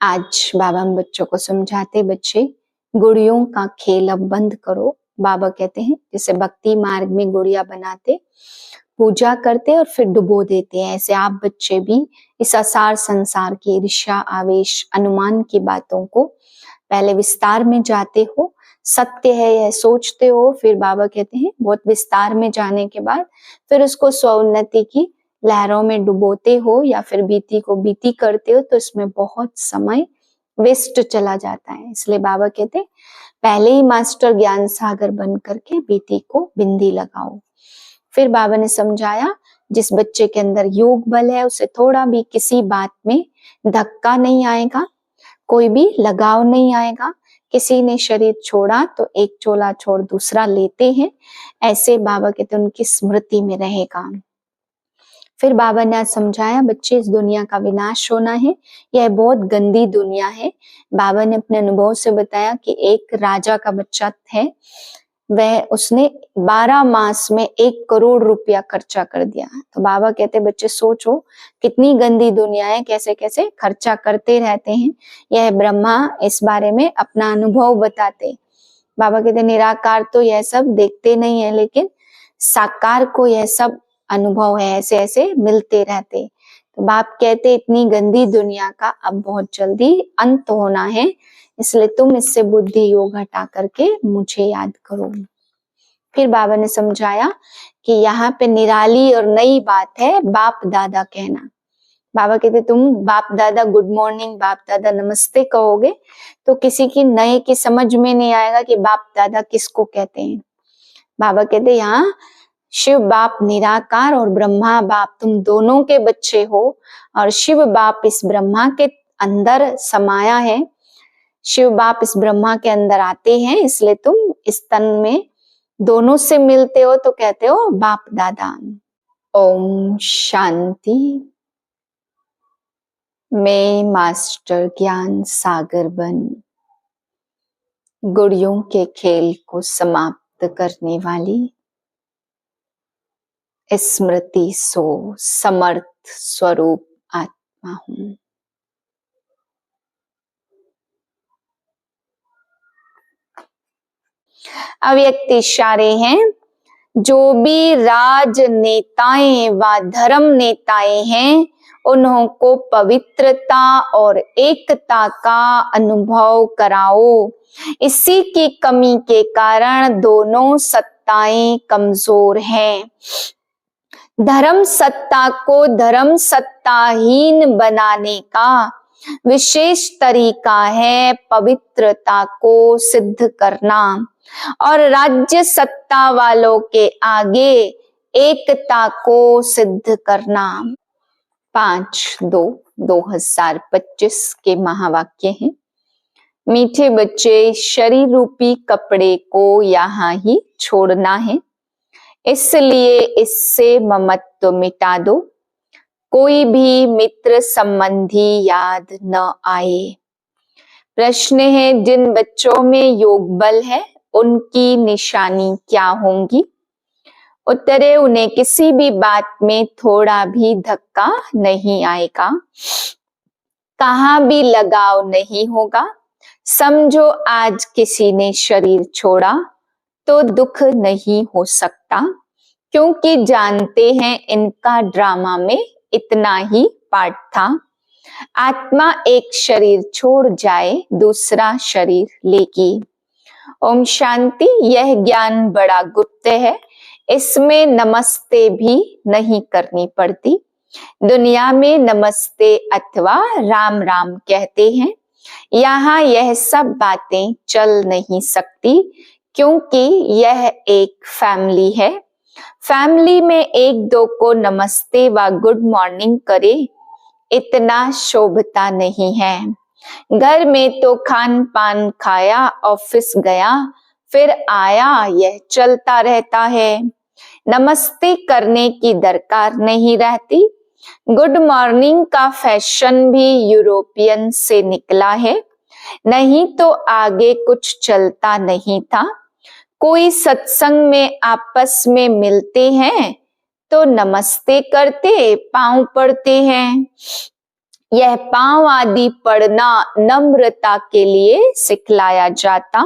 आज बाबा हम बच्चों को समझाते, बच्चे गुड़ियों का खेल अब बंद करो। बाबा कहते हैं जैसे भक्ति मार्ग में गुड़िया बनाते, पूजा करते और फिर डुबो देते हैं, ऐसे आप बच्चे भी इस असार संसार की ईर्ष्या, आवेश, अनुमान की बातों को पहले विस्तार में जाते हो, सत्य है यह सोचते हो, फिर बाबा कहते हैं बहुत विस्तार में जाने के बाद फिर उसको स्वोन्नति की लहरों में डुबोते हो या फिर बीती को बीती करते हो, तो इसमें बहुत समय वेस्ट चला जाता है। इसलिए बाबा कहते हैं पहले ही मास्टर ज्ञान सागर बन करके बीती को बिंदी लगाओ। फिर बाबा ने समझाया जिस बच्चे के अंदर योग बल है उसे थोड़ा भी किसी बात में धक्का नहीं आएगा, कोई भी लगाव नहीं आएगा। किसी ने शरीर छोड़ा तो एक चोला छोड़ दूसरा लेते हैं, ऐसे बाबा कहते उनकी स्मृति में रहेगा। फिर बाबा ने आज समझाया बच्चे इस दुनिया का विनाश होना है, यह बहुत गंदी दुनिया है। बाबा ने अपने अनुभव से बताया कि एक राजा का बच्चा है, वह उसने 12 मास में 1 करोड़ रुपया खर्चा कर दिया। तो बाबा कहते बच्चे सोचो कितनी गंदी दुनिया है, कैसे कैसे खर्चा करते रहते हैं। यह ब्रह्मा इस बारे में अपना अनुभव बताते। बाबा कहते निराकार तो यह सब देखते नहीं है, लेकिन साकार को यह सब अनुभव है, ऐसे ऐसे मिलते रहते। तो बाप कहते इतनी गंदी दुनिया का अब बहुत जल्दी अंत होना है, इसलिए तुम इससे बुद्धि योग हटा करके मुझे याद करो। फिर बाबा ने समझाया कि यहाँ पे निराली और नई बात है बाप दादा कहना। बाबा कहते तुम बाप दादा गुड मॉर्निंग, बाप दादा नमस्ते कहोगे तो किसी की नए की समझ में नहीं आएगा कि बाप दादा किसको कहते हैं। बाबा कहते यहाँ शिव बाप निराकार और ब्रह्मा बाप तुम दोनों के बच्चे हो, और शिव बाप इस ब्रह्मा के अंदर समाया है। शिव बाप इस ब्रह्मा के अंदर आते हैं, इसलिए तुम इस तन में दोनों से मिलते हो तो कहते हो बाप दादा। ओम शांति। मैं मास्टर ज्ञान सागर बन गुड़ियों के खेल को समाप्त करने वाली स्मृति सो समर्थ स्वरूप आत्मा हूं। अव्यक्त इशारे हैं, जो भी राजनेताएं व धर्म नेताएं हैं उन्हों को पवित्रता और एकता का अनुभव कराओ। इसी की कमी के कारण दोनों सत्ताएं कमजोर हैं। धर्म सत्ता को धर्म सत्ताहीन बनाने का विशेष तरीका है पवित्रता को सिद्ध करना, और राज्य सत्ता वालों के आगे एकता को सिद्ध करना। 5/2/2025 के महावाक्य हैं। मीठे बच्चे, शरीर रूपी कपड़े को यहाँ ही छोड़ना है, इसलिए इससे ममत्व मिटा दो। कोई भी मित्र संबंधी याद न आए। प्रश्न है जिन बच्चों में योग बल है उनकी निशानी क्या होंगी? उत्तर है उन्हें किसी भी बात में थोड़ा भी धक्का नहीं आएगा, कहाँ भी लगाव नहीं होगा। समझो आज किसी ने शरीर छोड़ा तो दुख नहीं हो सकता, क्योंकि जानते हैं इनका ड्रामा में इतना ही पार्ट था। आत्मा एक शरीर छोड़ जाए दूसरा शरीर लेगी। ओम शांति। यह ज्ञान बड़ा गुप्त है, इसमें नमस्ते भी नहीं करनी पड़ती। दुनिया में नमस्ते अथवा राम राम कहते हैं, यहाँ यह सब बातें चल नहीं सकती, क्योंकि यह एक फैमिली है। फैमिली में एक दो को नमस्ते व गुड मॉर्निंग करे इतना शोभता नहीं है। घर में तो खान पान खाया, ऑफिस गया, फिर आया, यह चलता रहता है। नमस्ते करने की दरकार नहीं रहती। गुड मॉर्निंग का फैशन भी यूरोपियन से निकला है, नहीं तो आगे कुछ चलता नहीं था। कोई सत्संग में आपस में मिलते हैं तो नमस्ते करते पांव पड़ते हैं। यह पांव आदि पड़ना नम्रता के लिए सिखलाया जाता।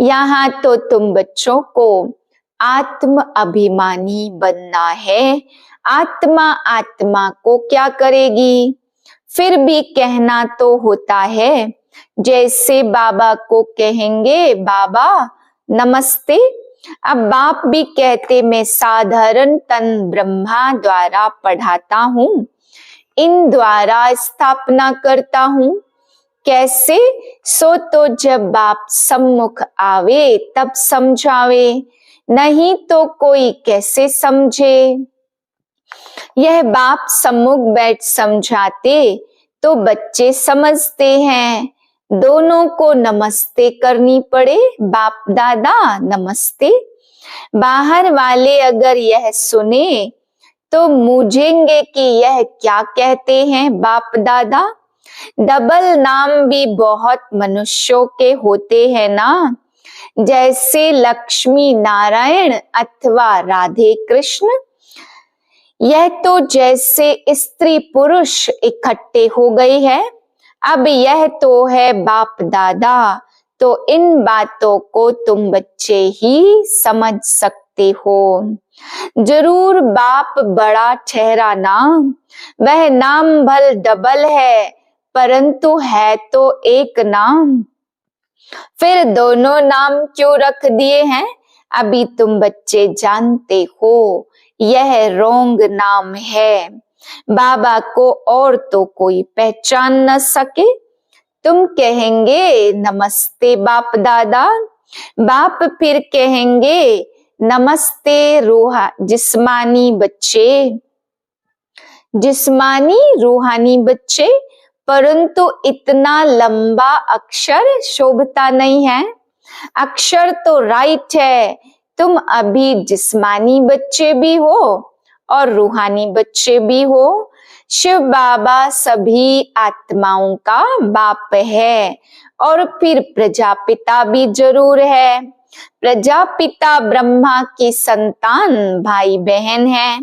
यहाँ तो तुम बच्चों को आत्म अभिमानी बनना है। आत्मा आत्मा को क्या करेगी? फिर भी कहना तो होता है। जैसे बाबा को कहेंगे बाबा नमस्ते। अब बाप भी कहते मैं साधारण तन ब्रह्मा द्वारा पढ़ाता हूँ, इन द्वारा स्थापना करता हूँ। कैसे? सो तो जब बाप सम्मुख आवे तब समझावे, नहीं तो कोई कैसे समझे। यह बाप सम्मुख बैठ समझाते तो बच्चे समझते हैं। दोनों को नमस्ते करनी पड़े, बाप दादा नमस्ते। बाहर वाले अगर यह सुने तो मूझेंगे कि यह क्या कहते हैं बाप दादा। डबल नाम भी बहुत मनुष्यों के होते हैं ना, जैसे लक्ष्मी नारायण अथवा राधे कृष्ण। यह तो जैसे स्त्री पुरुष इकट्ठे हो गई है। अब यह तो है बाप दादा, तो इन बातों को तुम बच्चे ही समझ सकते हो। जरूर बाप बड़ा ठहरा नाम, वह नाम भल डबल है, परंतु है तो एक नाम। फिर दोनों नाम क्यों रख दिए हैं? अभी तुम बच्चे जानते हो, यह रोंग नाम है। बाबा को और तो कोई पहचान न सके। तुम कहेंगे नमस्ते बाप दादा, बाप फिर कहेंगे नमस्ते रूहा जिस्मानी बच्चे। जिस्मानी रूहानी बच्चे, परंतु इतना लंबा अक्षर शोभता नहीं है। अक्षर तो राइट है, तुम अभी जिस्मानी बच्चे भी हो और रूहानी बच्चे भी हो। शिव बाबा सभी आत्माओं का बाप है और फिर प्रजापिता भी जरूर है। प्रजापिता ब्रह्मा की संतान भाई बहन है।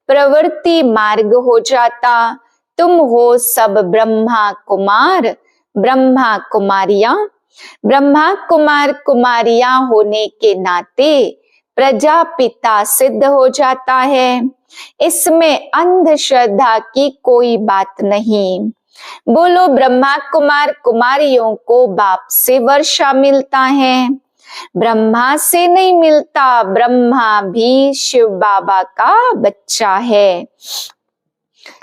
प्रवृत्ति मार्ग हो जाता, तुम हो सब ब्रह्मा कुमार ब्रह्मा कुमारियां। ब्रह्मा कुमार कुमारियां होने के नाते प्रजापिता सिद्ध हो जाता है। इसमें अंधश्रद्धा की कोई बात नहीं। बोलो ब्रह्मा कुमार कुमारियों को बाप से वर्षा मिलता है, ब्रह्मा से नहीं मिलता। ब्रह्मा भी शिव बाबा का बच्चा है।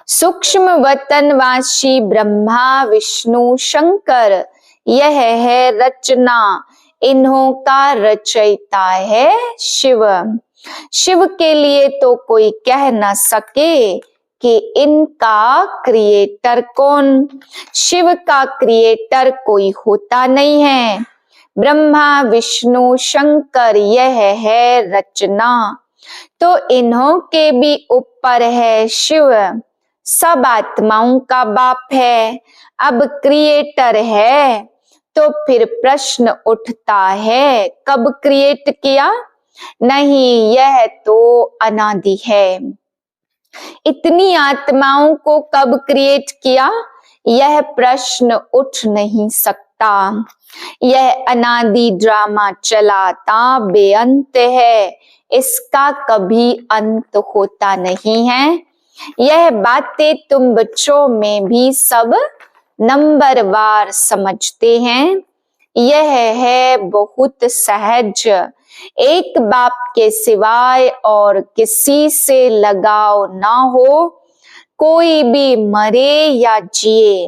सूक्ष्म वतनवासी ब्रह्मा विष्णु शंकर, यह है रचना, इन्हों का रचयिता है शिव। शिव के लिए तो कोई कह न सके कि इनका क्रिएटर कौन। शिव का क्रिएटर कोई होता नहीं है। ब्रह्मा विष्णु शंकर यह है रचना, तो इन्हों के भी ऊपर है शिव। सब आत्माओं का बाप है। अब क्रिएटर है तो फिर प्रश्न उठता है कब क्रिएट किया? नहीं, यह तो अनादि है। इतनी आत्माओं को कब क्रिएट किया? यह प्रश्न उठ नहीं सकता। यह अनादि ड्रामा चलाता बेअंत है, इसका कभी अंत होता नहीं है। यह बातें तुम बच्चों में भी सब नंबरवार समझते हैं। यह है बहुत सहज। एक बाप के सिवाय और किसी से लगाव ना हो, कोई भी मरे या जिए।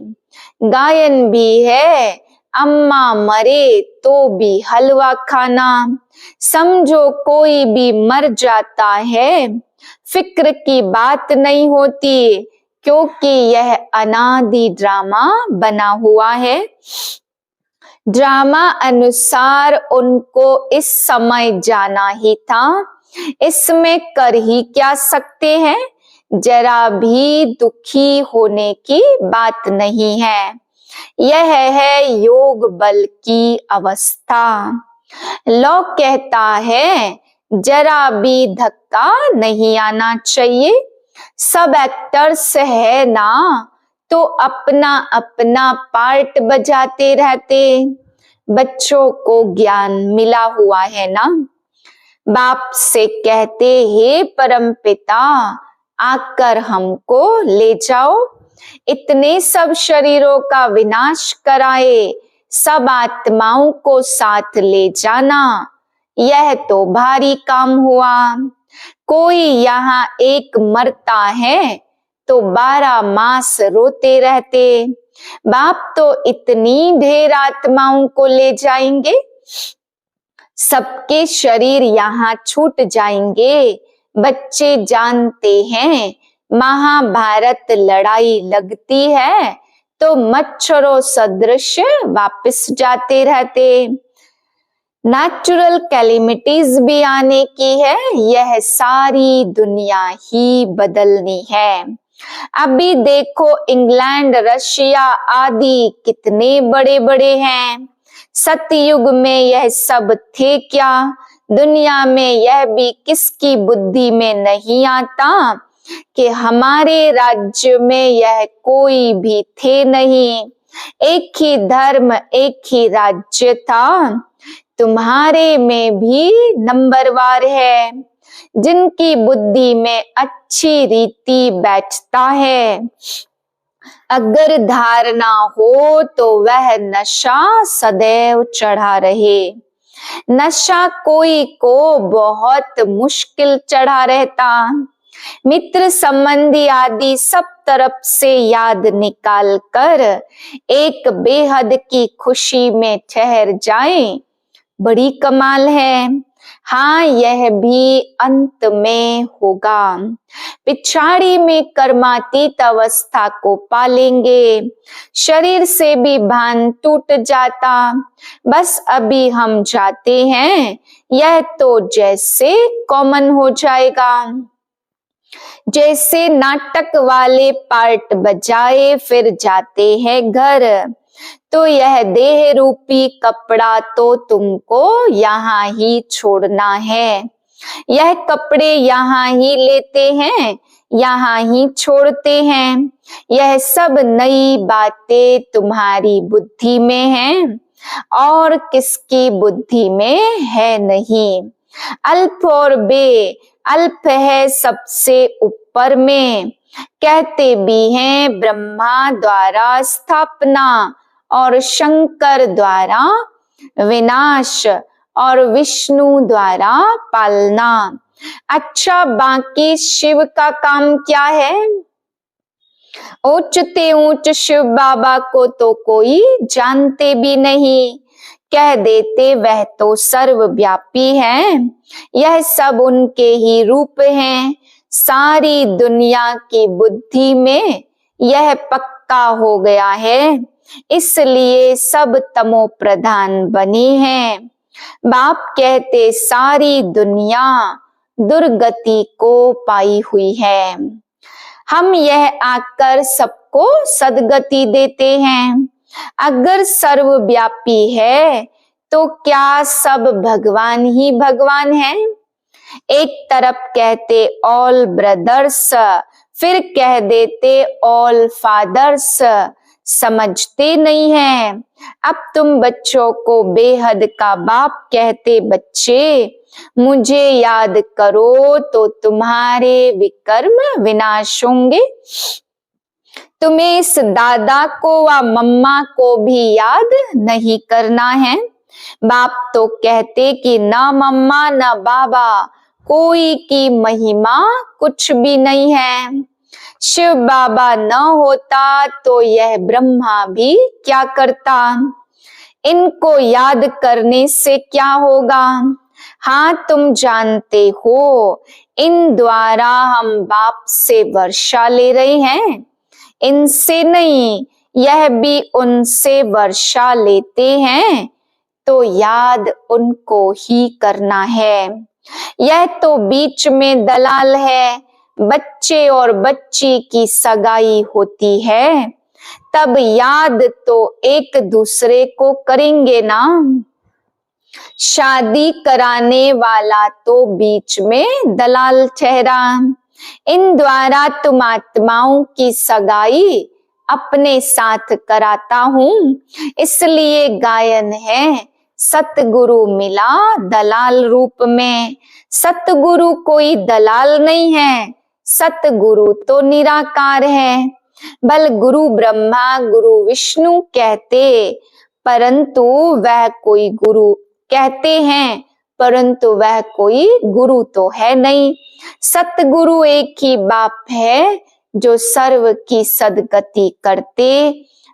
गायन भी है, अम्मा मरे तो भी हलवा खाना। समझो कोई भी मर जाता है, फिक्र की बात नहीं होती, क्योंकि यह अनादि ड्रामा बना हुआ है। ड्रामा अनुसार उनको इस समय जाना ही था, इसमें कर ही क्या सकते हैं। जरा भी दुखी होने की बात नहीं है। यह है योग बल की अवस्था। लौ कहता है जरा भी धक्का नहीं आना चाहिए। सब एक्टर्स है ना, तो अपना अपना पार्ट बजाते रहते। बच्चों को ज्ञान मिला हुआ है ना। बाप से कहते, हे परम पिता आकर हमको ले जाओ, इतने सब शरीरों का विनाश कराए, सब आत्माओं को साथ ले जाना, यह तो भारी काम हुआ। कोई यहाँ एक मरता है तो 12 मास रोते रहते। बाप तो इतनी ढेर आत्माओं को ले जाएंगे, सबके शरीर यहाँ छूट जाएंगे। बच्चे जानते हैं महाभारत लड़ाई लगती है तो मच्छरों सदृश वापस जाते रहते। नेचुरल कैलेमिटीज भी आने की है, यह सारी दुनिया ही बदलनी है। अभी देखो इंग्लैंड, रशिया आदि कितने बड़े बड़े हैं। सतयुग में यह सब थे क्या? दुनिया में यह भी किसकी बुद्धि में नहीं आता कि हमारे राज्य में यह कोई भी थे नहीं। एक ही धर्म, एक ही राज्य था। तुम्हारे में भी नंबरवार है। जिनकी बुद्धि में अच्छी रीति बैठता है, अगर धारणा हो तो वह नशा सदैव चढ़ा रहे। नशा कोई को बहुत मुश्किल चढ़ा रहता। मित्र संबंधी आदि सब तरफ से याद निकाल कर एक बेहद की खुशी में ठहर जाएं, बड़ी कमाल है। हाँ, यह भी अंत में होगा। पिछाड़ी में कर्मातीत अवस्था को पालेंगे। शरीर से भी भान टूट जाता। बस अभी हम जाते हैं, यह तो जैसे कॉमन हो जाएगा। जैसे नाटक वाले पार्ट बजाए फिर जाते हैं घर, तो यह देह रूपी कपड़ा तो तुमको यहाँ ही छोड़ना है। यह कपड़े यहाँ ही लेते हैं, यहाँ ही छोड़ते हैं। यह सब नई बातें तुम्हारी बुद्धि में हैं और किसकी बुद्धि में है नहीं। अल्प और बे अल्प है सबसे ऊपर में। कहते भी हैं ब्रह्मा द्वारा स्थापना और शंकर द्वारा विनाश और विष्णु द्वारा पालना। अच्छा, बाकी शिव का काम क्या है? ऊंचते ऊंच शिव बाबा को तो कोई जानते भी नहीं। कह देते वह तो सर्वव्यापी है। यह सब उनके ही रूप हैं। सारी दुनिया की बुद्धि में यह पक्का हो गया है, इसलिए सब तमो प्रधान बने हैं। बाप कहते सारी दुनिया दुर्गति को पाई हुई है। हम यह आकर सबको सदगति देते हैं। अगर सर्वव्यापी है तो क्या सब भगवान ही भगवान है? एक तरफ कहते ऑल ब्रदर्स, फिर कह देते ऑल फादर्स। समझते नहीं है। अब तुम बच्चों को बेहद का बाप कहते, बच्चे मुझे याद करो तो तुम्हारे विकर्म विनाश होंगे। तुम्हें इस दादा को व मम्मा को भी याद नहीं करना है। बाप तो कहते कि ना मम्मा ना बाबा, कोई की महिमा कुछ भी नहीं है। शिव बाबा न होता तो यह ब्रह्मा भी क्या करता। इनको याद करने से क्या होगा? हाँ, तुम जानते हो इन द्वारा हम बाप से वर्षा ले रहे हैं, इनसे नहीं। यह भी उनसे वर्षा लेते हैं तो याद उनको ही करना है। यह तो बीच में दलाल है। बच्चे और बच्ची की सगाई होती है, तब याद तो एक दूसरे को करेंगे ना। शादी कराने वाला तो बीच में दलाल ठहरा। इन द्वारा तुम आत्माओं की सगाई अपने साथ कराता हूँ, इसलिए गायन है सतगुरु मिला दलाल रूप में। सतगुरु कोई दलाल नहीं है, सतगुरु तो निराकार है। बल गुरु ब्रह्मा गुरु विष्णु कहते, परंतु वह कोई गुरु कहते हैं, परंतु वह कोई गुरु तो है नहीं। सतगुरु एक ही बाप है जो सर्व की सदगति करते।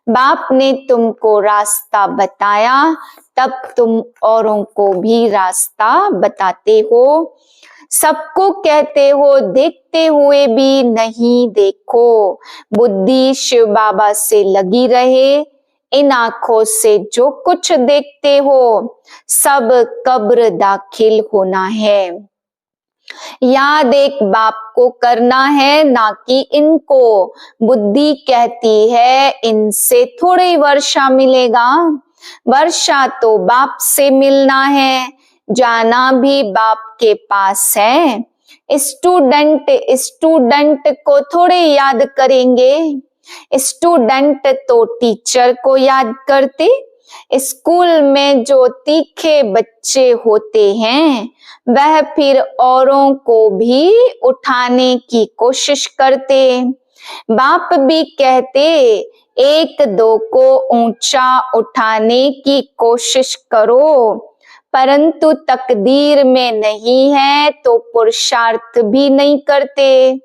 बाप ने तुमको रास्ता बताया, तब तुम औरों को भी रास्ता बताते हो। सबको कहते हो देखते हुए भी नहीं देखो। बुद्धि शिव बाबा से लगी रहे, इन आंखों से जो कुछ देखते हो सब कब्र दाखिल होना है। याद एक बाप को करना है, ना कि इनको। बुद्धि कहती है इनसे थोड़ी वर्षा मिलेगा, वर्षा तो बाप से मिलना है, जाना भी बाप के पास है। स्टूडेंट स्टूडेंट को थोड़े याद करेंगे, स्टूडेंट तो टीचर को याद करते। स्कूल में जो तीखे बच्चे होते हैं वह फिर औरों को भी उठाने की कोशिश करते। बाप भी कहते एक दो को ऊंचा उठाने की कोशिश करो, परंतु तकदीर में नहीं है तो पुरुषार्थ भी नहीं करते,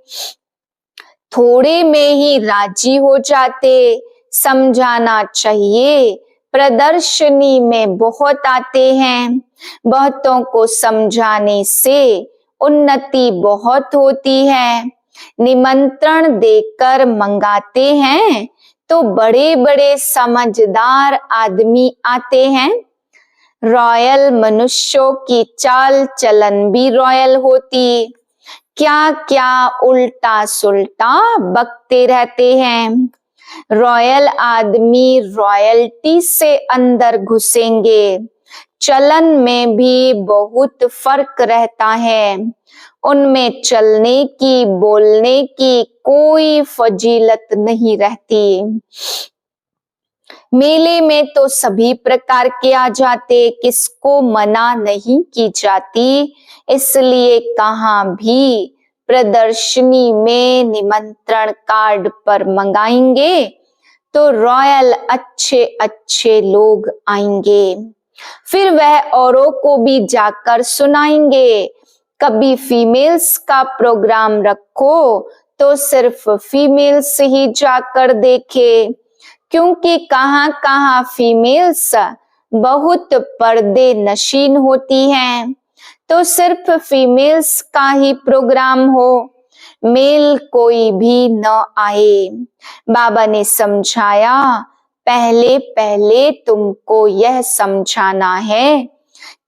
थोड़े में ही राजी हो जाते। समझाना चाहिए, प्रदर्शनी में बहुत आते हैं, बहुतों को समझाने से उन्नति बहुत होती है। निमंत्रण देकर मंगाते हैं तो बड़े बड़े समझदार आदमी आते हैं। रॉयल मनुष्यों की चाल चलन भी रॉयल होती, क्या क्या उल्टा सुल्टा बकते रहते हैं। रॉयल आदमी रॉयल्टी से अंदर घुसेंगे, चलन में भी बहुत फर्क रहता है। उनमें चलने की बोलने की कोई फजीलत नहीं रहती। मेले में तो सभी प्रकार के आ जाते, किसको मना नहीं की जाती, इसलिए कहाँ भी प्रदर्शनी में निमंत्रण कार्ड पर मंगाएंगे तो रॉयल अच्छे अच्छे लोग आएंगे, फिर वह औरों को भी जाकर सुनाएंगे। कभी फीमेल्स का प्रोग्राम रखो तो सिर्फ फीमेल्स ही जाकर देखे, क्योंकि कहाँ कहाँ फीमेल्स बहुत पर्दे नशीन होती हैं, तो सिर्फ फीमेल्स का ही प्रोग्राम हो, मेल कोई भी न आए। बाबा ने समझाया, पहले पहले तुमको यह समझाना है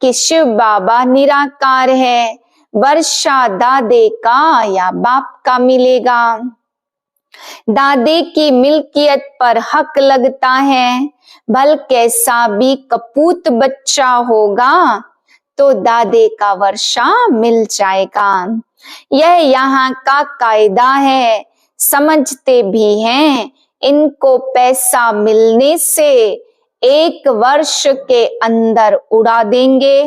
कि शिव बाबा निराकार है, वर्षा दादे का या बाप का मिलेगा। दादे की मिल्कियत पर हक लगता है, भल कैसा भी कपूत बच्चा होगा तो दादे का वर्षा मिल जाएगा। यह यहाँ का कायदा है, समझते भी हैं। इनको पैसा मिलने से 1 वर्ष के अंदर उड़ा देंगे,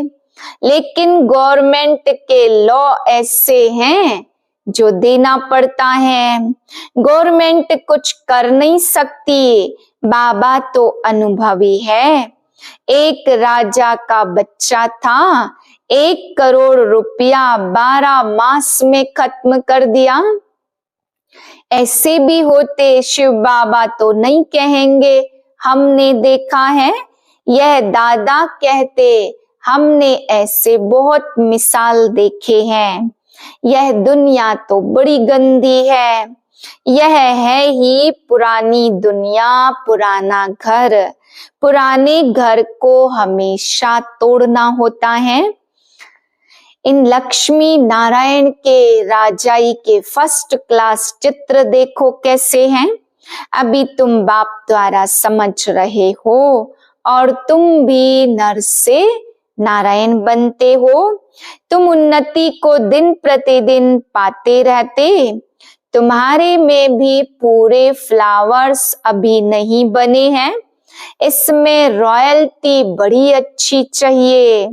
लेकिन गवर्नमेंट के लॉ ऐसे हैं जो देना पड़ता है। गवर्नमेंट कुछ कर नहीं सकती, बाबा तो अनुभवी है। एक राजा का बच्चा था, 1 करोड़ रुपया 12 मास में खत्म कर दिया। ऐसे भी होते, शिव बाबा तो नहीं कहेंगे हमने देखा है, यह दादा कहते हमने ऐसे बहुत मिसाल देखे हैं। यह दुनिया तो बड़ी गंदी है, यह है ही पुरानी दुनिया, पुराना घर। पुराने घर को हमेशा तोड़ना होता है। इन लक्ष्मी नारायण के राजाई के फर्स्ट क्लास चित्र देखो कैसे हैं। अभी तुम बाप द्वारा समझ रहे हो और तुम भी नर से नारायण बनते हो। तुम उन्नति को दिन प्रतिदिन पाते रहते, तुम्हारे में भी पूरे फ्लावर्स अभी नहीं बने हैं, इसमें रॉयल्टी बड़ी अच्छी चाहिए।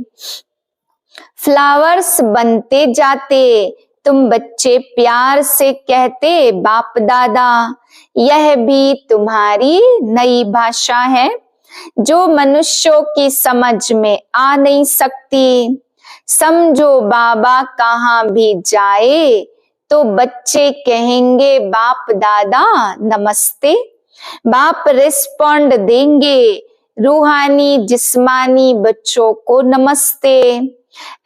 फ्लावर्स बनते जाते, तुम बच्चे प्यार से कहते बाप दादा। यह भी तुम्हारी नई भाषा है जो मनुष्यों की समझ में आ नहीं सकती। समझो बाबा कहाँ भी जाए तो बच्चे कहेंगे बाप दादा नमस्ते। बाप रिस्पॉन्ड देंगे रूहानी जिस्मानी बच्चों को नमस्ते।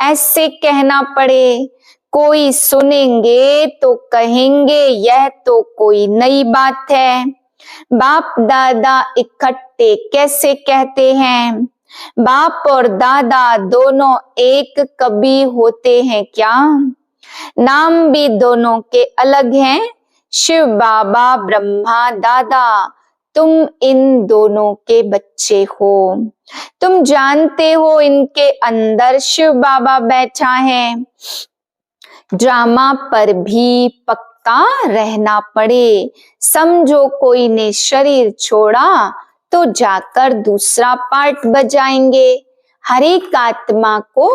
ऐसे कहना पड़े, कोई सुनेंगे तो कहेंगे यह तो कोई नई बात है। बाप दादा इकट्ठे कैसे कहते हैं? बाप और दादा दोनों एक कभी होते हैं क्या? नाम भी दोनों के अलग हैं, शिव बाबा ब्रह्मा दादा। तुम इन दोनों के बच्चे हो। तुम जानते हो इनके अंदर शिव बाबा बैठा है। ड्रामा पर भी पक्का रहना पड़े। समझो कोई ने शरीर छोड़ा तो जाकर दूसरा पार्ट बजाएंगे। हर एक आत्मा को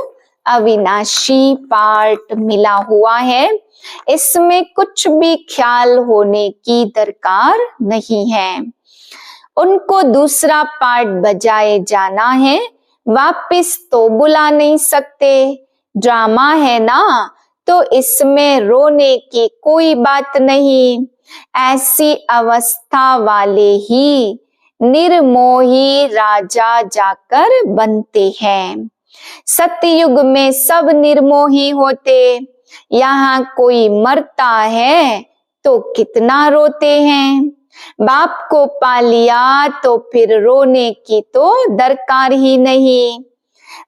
अविनाशी पार्ट मिला हुआ है, इसमें कुछ भी ख्याल होने की दरकार नहीं है। उनको दूसरा पार्ट बजाए जाना है, वापस तो बुला नहीं सकते। ड्रामा है ना, तो इसमें रोने की कोई बात नहीं। ऐसी अवस्था वाले ही निर्मोही राजा जाकर बनते हैं। सतयुग में सब निर्मोही होते। यहाँ कोई मरता है तो कितना रोते हैं। बाप को पा लिया तो फिर रोने की तो दरकार ही नहीं।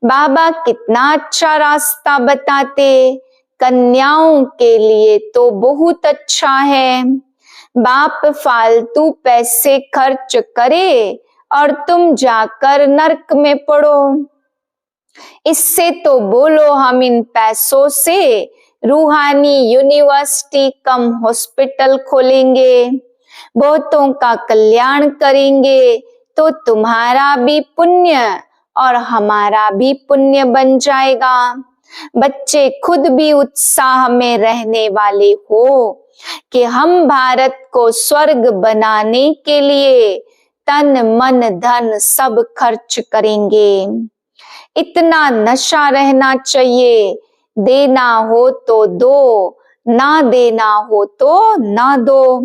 बाबा कितना अच्छा रास्ता बताते, कन्याओं के लिए तो बहुत अच्छा है। बाप फालतू पैसे खर्च करे और तुम जाकर नरक में पड़ो। इससे तो बोलो हम इन पैसों से रूहानी यूनिवर्सिटी कम हॉस्पिटल खोलेंगे, बहुतों का कल्याण करेंगे, तो तुम्हारा भी पुण्य और हमारा भी पुण्य बन जाएगा। बच्चे खुद भी उत्साह में रहने वाले हो कि हम भारत को स्वर्ग बनाने के लिए तन मन धन सब खर्च करेंगे। इतना नशा रहना चाहिए, देना हो तो दो, ना देना हो तो ना दो।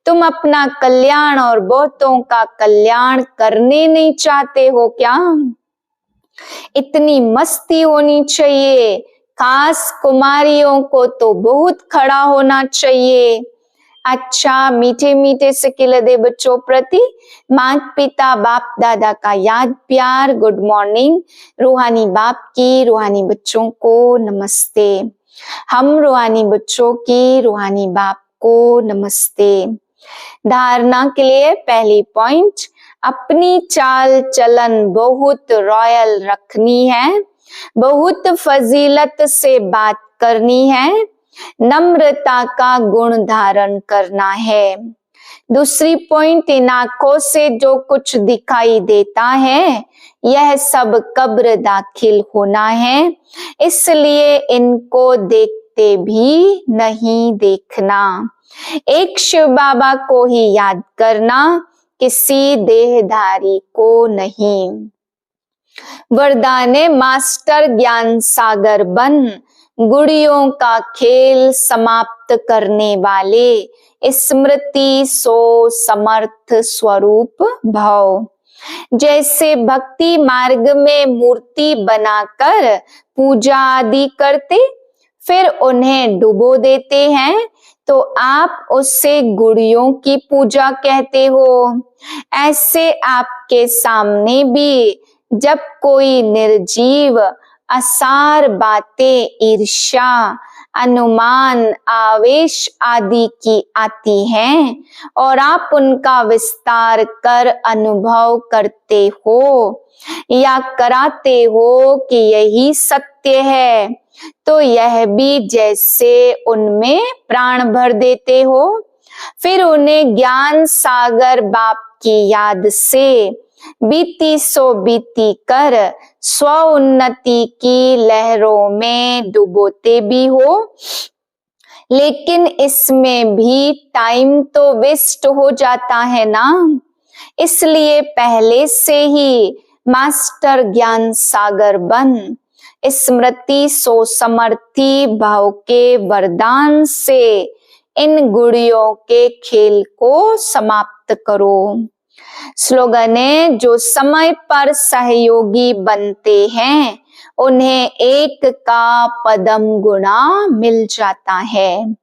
तुम अपना कल्याण और बहुतों का कल्याण करने नहीं चाहते हो क्या? इतनी मस्ती होनी चाहिए। खास कुमारियों को तो बहुत खड़ा होना चाहिए। अच्छा, मीठे मीठे से खिलदे बच्चों प्रति माता पिता बाप दादा का याद प्यार गुड मॉर्निंग। रूहानी बाप की रूहानी बच्चों को नमस्ते। हम रूहानी बच्चों की रूहानी बाप को नमस्ते। धारणा के लिए पहली पॉइंट, अपनी चाल चलन बहुत रॉयल रखनी है, बहुत फजीलत से बात करनी है, नम्रता का गुण धारण करना है। दूसरी पॉइंट, इन आंखों से जो कुछ दिखाई देता है यह सब कब्र दाखिल होना है, इसलिए इनको देखते भी नहीं देखना। एक शिव बाबा को ही याद करना, किसी देहधारी को नहीं। वरदाने मास्टर ज्ञान सागर बन, गुड़ियों का खेल समाप्त करने वाले, स्मृति सो समर्थ स्वरूप भव। जैसे भक्ति मार्ग में मूर्ति बनाकर पूजा आदि करते फिर उन्हें डुबो देते हैं, तो आप उससे गुड़ियों की पूजा कहते हो। ऐसे आपके सामने भी जब कोई निर्जीव असार बातें ईर्ष्या अनुमान, आवेश आदि की आती हैं और आप उनका विस्तार कर अनुभव करते हो या कराते हो कि यही सत्य है, तो यह भी जैसे उनमें प्राण भर देते हो। फिर उन्हें ज्ञान सागर बाप की याद से बीती सो बीती कर स्व उन्नति की लहरों में डुबोते भी हो। लेकिन इसमें भी टाइम तो वेस्ट हो जाता है ना, इसलिए पहले से ही मास्टर ज्ञान सागर बन स्मृति सो समर्थी भाव के वरदान से इन गुड़ियों के खेल को समाप्त करो। स्लोगन है, जो समय पर सहयोगी बनते हैं उन्हें एक का पदम गुना मिल जाता है।